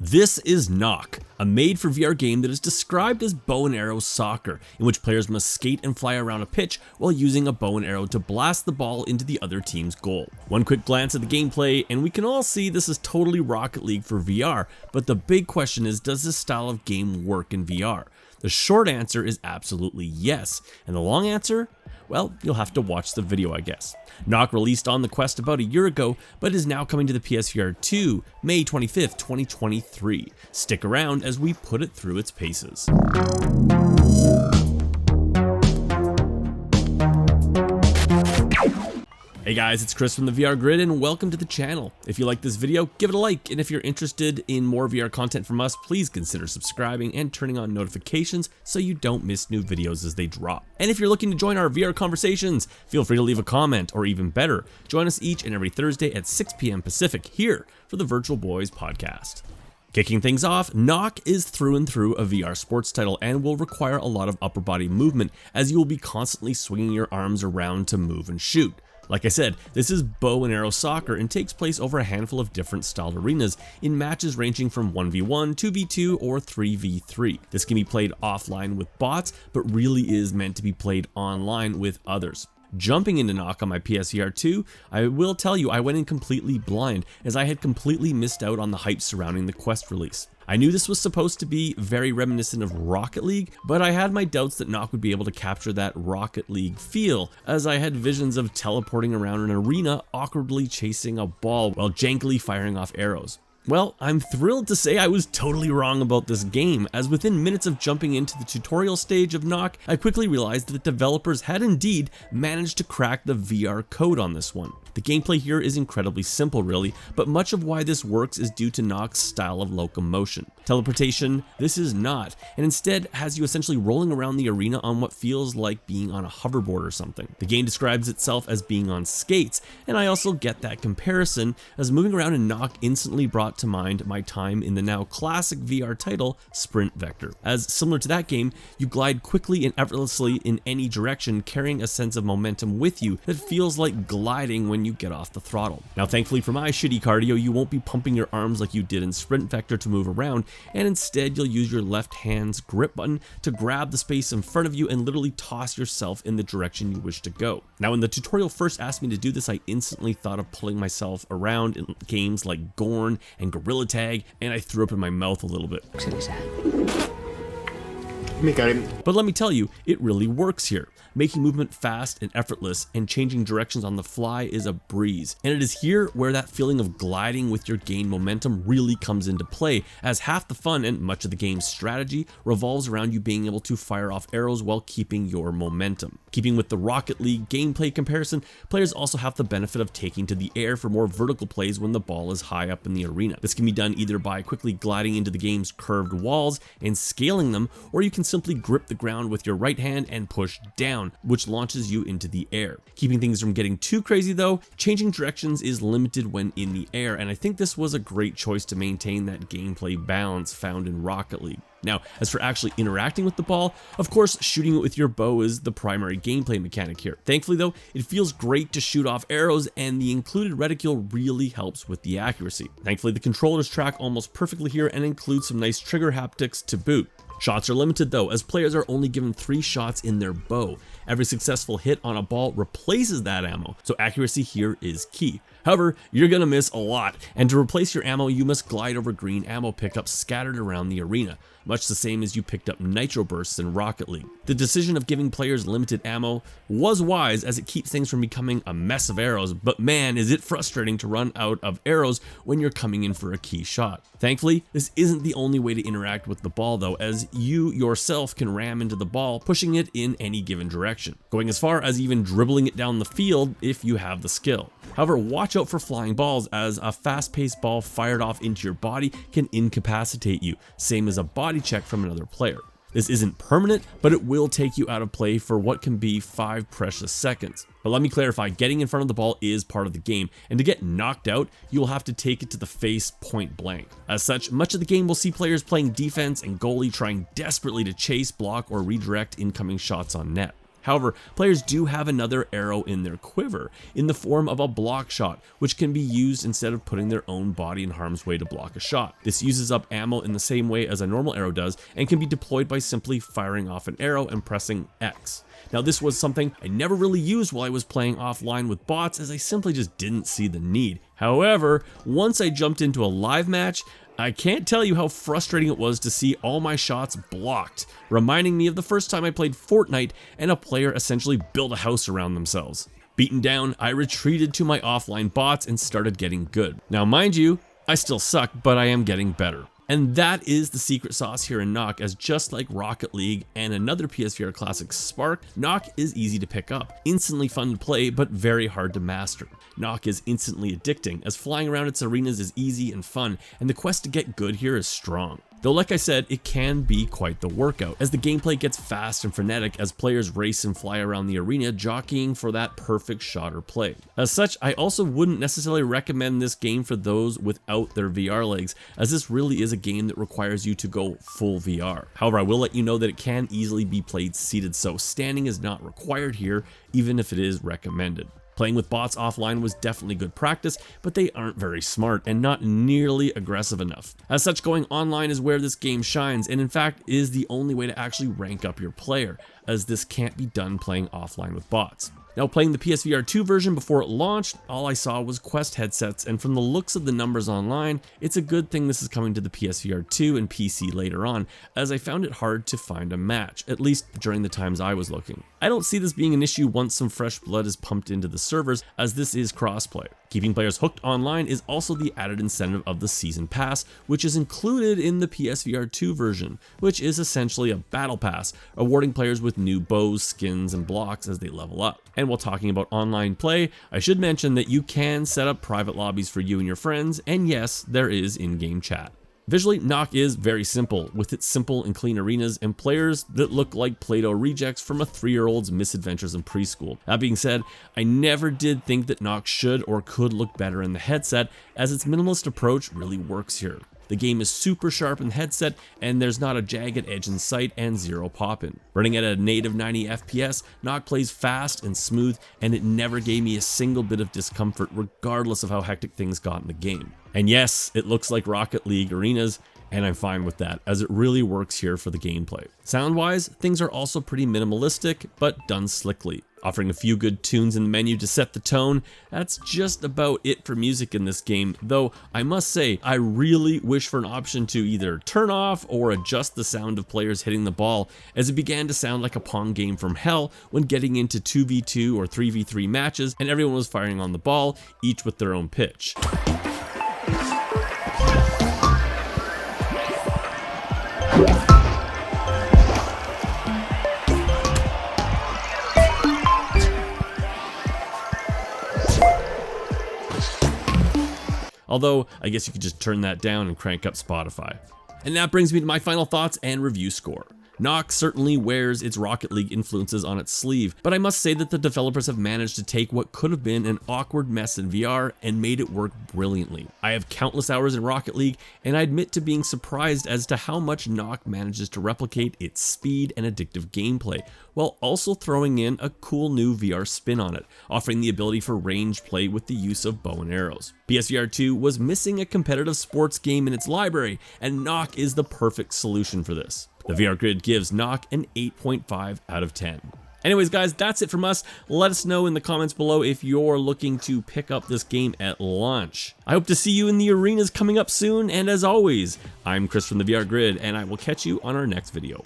This is Nock, a made-for-VR game that is described as bow and arrow soccer, in which players must skate and fly around a pitch while using a bow and arrow to blast the ball into the other team's goal. One quick glance at the gameplay and we can all see this is totally Rocket League for VR, but the big question is, does this style of game work in VR? The short answer is absolutely yes, and the long answer? Well, you'll have to watch the video, I guess. Nock released on the Quest about a year ago, but is now coming to the PSVR 2, May 25th, 2023. Stick around as we put it through its paces. Hey guys, it's Chris from the VR Grid and welcome to the channel. If you like this video, give it a like, and if you're interested in more VR content from us, please consider subscribing and turning on notifications so you don't miss new videos as they drop. And if you're looking to join our VR conversations, feel free to leave a comment, or even better, join us each and every Thursday at 6 p.m. Pacific here for the Virtual Boys podcast. Kicking things off, Nock is through and through a VR sports title and will require a lot of upper body movement as you will be constantly swinging your arms around to move and shoot. Like I said, this is bow and arrow soccer and takes place over a handful of different styled arenas in matches ranging from 1v1, 2v2, or 3v3. This can be played offline with bots, but really is meant to be played online with others. Jumping into Nock on my PSVR 2, I will tell you I went in completely blind as I had completely missed out on the hype surrounding the Quest release. I knew this was supposed to be very reminiscent of Rocket League, but I had my doubts that Nock would be able to capture that Rocket League feel, as I had visions of teleporting around an arena awkwardly chasing a ball while jankily firing off arrows. Well, I'm thrilled to say I was totally wrong about this game, as within minutes of jumping into the tutorial stage of Nock, I quickly realized that developers had indeed managed to crack the VR code on this one. The gameplay here is incredibly simple really, but much of why this works is due to Nock's style of locomotion. Teleportation, this is not, and instead has you essentially rolling around the arena on what feels like being on a hoverboard or something. The game describes itself as being on skates, and I also get that comparison, as moving around in Nock instantly brought to mind my time in the now classic VR title, Sprint Vector. As similar to that game, you glide quickly and effortlessly in any direction, carrying a sense of momentum with you that feels like gliding when you get off the throttle. Now thankfully for my shitty cardio, you won't be pumping your arms like you did in Sprint Vector to move around, and instead you'll use your left hand's grip button to grab the space in front of you and literally toss yourself in the direction you wish to go. Now when the tutorial first asked me to do this, I instantly thought of pulling myself around in games like Gorn and Gorilla Tag, and I threw up in my mouth a little bit. But let me tell you, it really works here. Making movement fast and effortless and changing directions on the fly is a breeze. And it is here where that feeling of gliding with your gained momentum really comes into play, as half the fun and much of the game's strategy revolves around you being able to fire off arrows while keeping your momentum. Keeping with the Rocket League gameplay comparison, players also have the benefit of taking to the air for more vertical plays when the ball is high up in the arena. This can be done either by quickly gliding into the game's curved walls and scaling them, or you can simply grip the ground with your right hand and push down, which launches you into the air. Keeping things from getting too crazy though, changing directions is limited when in the air, and I think this was a great choice to maintain that gameplay balance found in Rocket League. Now, as for actually interacting with the ball, of course, shooting it with your bow is the primary gameplay mechanic here. Thankfully though, it feels great to shoot off arrows, and the included reticule really helps with the accuracy. Thankfully, the controllers track almost perfectly here and include some nice trigger haptics to boot. Shots are limited though, as players are only given 3 shots in their bow. Every successful hit on a ball replaces that ammo, so accuracy here is key. However, you're gonna miss a lot, and to replace your ammo, you must glide over green ammo pickups scattered around the arena, much the same as you picked up nitro bursts in Rocket League. The decision of giving players limited ammo was wise, as it keeps things from becoming a mess of arrows, but man, is it frustrating to run out of arrows when you're coming in for a key shot. Thankfully, this isn't the only way to interact with the ball though, as you yourself can ram into the ball, pushing it in any given direction, going as far as even dribbling it down the field if you have the skill. However, watch out for flying balls, as a fast-paced ball fired off into your body can incapacitate you, same as a body check from another player. This isn't permanent, but it will take you out of play for what can be 5 precious seconds. But let me clarify, getting in front of the ball is part of the game, and to get knocked out, you will have to take it to the face point blank. As such, much of the game will see players playing defense and goalie trying desperately to chase, block, or redirect incoming shots on net. However, players do have another arrow in their quiver, in the form of a block shot, which can be used instead of putting their own body in harm's way to block a shot. This uses up ammo in the same way as a normal arrow does, and can be deployed by simply firing off an arrow and pressing X. Now, this was something I never really used while I was playing offline with bots, as I simply just didn't see the need. However, once I jumped into a live match, I can't tell you how frustrating it was to see all my shots blocked, reminding me of the first time I played Fortnite and a player essentially built a house around themselves. Beaten down, I retreated to my offline bots and started getting good. Now, mind you, I still suck, but I am getting better. And that is the secret sauce here in Nock, as just like Rocket League and another PSVR classic Spark, Nock is easy to pick up, instantly fun to play, but very hard to master. Nock is instantly addicting, as flying around its arenas is easy and fun, and the quest to get good here is strong. Though like I said, it can be quite the workout, as the gameplay gets fast and frenetic as players race and fly around the arena jockeying for that perfect shot or play. As such, I also wouldn't necessarily recommend this game for those without their VR legs, as this really is a game that requires you to go full VR. However, I will let you know that it can easily be played seated, so standing is not required here, even if it is recommended. Playing with bots offline was definitely good practice, but they aren't very smart and not nearly aggressive enough. As such, going online is where this game shines, and in fact is the only way to actually rank up your player, as this can't be done playing offline with bots. Now, playing the PSVR 2 version before it launched, all I saw was Quest headsets, and from the looks of the numbers online, it's a good thing this is coming to the PSVR 2 and PC later on, as I found it hard to find a match, at least during the times I was looking. I don't see this being an issue once some fresh blood is pumped into the servers, as this is crossplay. Keeping players hooked online is also the added incentive of the Season Pass, which is included in the PSVR 2 version, which is essentially a battle pass, awarding players with new bows, skins, and blocks as they level up. And while talking about online play, I should mention that you can set up private lobbies for you and your friends, and yes, there is in-game chat. Visually, Nock is very simple, with its simple and clean arenas and players that look like Play-Doh rejects from a 3-year-old's misadventures in preschool. That being said, I never did think that Nock should or could look better in the headset, as its minimalist approach really works here. The game is super sharp in the headset, and there's not a jagged edge in sight and zero pop-in. Running at a native 90 FPS, Nock plays fast and smooth, and it never gave me a single bit of discomfort regardless of how hectic things got in the game. And yes, it looks like Rocket League arenas, and I'm fine with that, as it really works here for the gameplay. Sound-wise, things are also pretty minimalistic, but done slickly. Offering a few good tunes in the menu to set the tone, that's just about it for music in this game, though I must say, I really wish for an option to either turn off or adjust the sound of players hitting the ball, as it began to sound like a Pong game from hell when getting into 2v2 or 3v3 matches and everyone was firing on the ball, each with their own pitch. Although, I guess you could just turn that down and crank up Spotify. And that brings me to my final thoughts and review score. Nock certainly wears its Rocket League influences on its sleeve, but I must say that the developers have managed to take what could have been an awkward mess in VR and made it work brilliantly. I have countless hours in Rocket League, and I admit to being surprised as to how much Nock manages to replicate its speed and addictive gameplay, while also throwing in a cool new VR spin on it, offering the ability for range play with the use of bow and arrows. PSVR 2 was missing a competitive sports game in its library, and Nock is the perfect solution for this. The VR Grid gives Nock an 8.5 out of 10. Anyways guys, that's it from us. Let us know in the comments below if you're looking to pick up this game at launch. I hope to see you in the arenas coming up soon, and as always, I'm Chris from the VR Grid, and I will catch you on our next video.